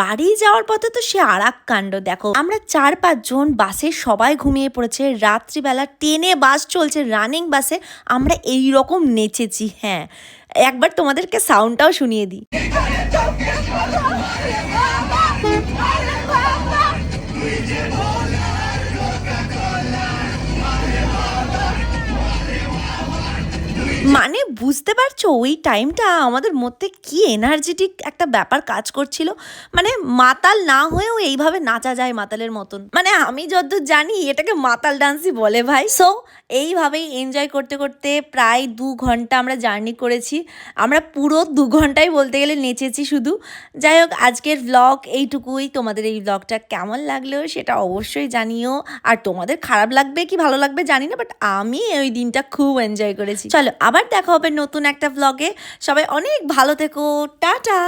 বাড়ি যাওয়ার পথে তো সে আর এক কাণ্ড। দেখো আমরা ৪-৫ জন বাসে সবাই ঘুমিয়ে পড়েছে, রাত্রিবেলা ট্রেনে বাস চলছে, রানিং বাসে আমরা এই রকম নেচেছি। হ্যাঁ, একবার তোমাদেরকে সাউন্ডটাও শুনিয়ে দিই। মানে বুঝতে পারছো ওই টাইমটা আমাদের মধ্যে কি এনার্জেটিক একটা ব্যাপার কাজ করছিল। মানে মাতাল না হয়েও এইভাবে নাচা যায় মাতালের মতন। মানে আমি যতদূর জানি এটাকে মাতাল ডান্সই বলে ভাই। সো এইভাবেই এনজয় করতে করতে প্রায় ২ ঘন্টা আমরা জার্নি করেছি। আমরা পুরো ২ ঘন্টাই বলতে গেলে নেচেছি শুধু। যাই হোক, আজকের ব্লগ এইটুকুই। তোমাদের এই ব্লগটা কেমন লাগলো সেটা অবশ্যই জানিও। আর তোমাদের খারাপ লাগবে কি ভালো লাগবে জানি না, বাট আমি ওই দিনটা খুব এনজয় করেছি। চলো আবার দেখা হবে নতুন একটা ব্লগে। সবাই অনেক ভালো থেকো, টাটা।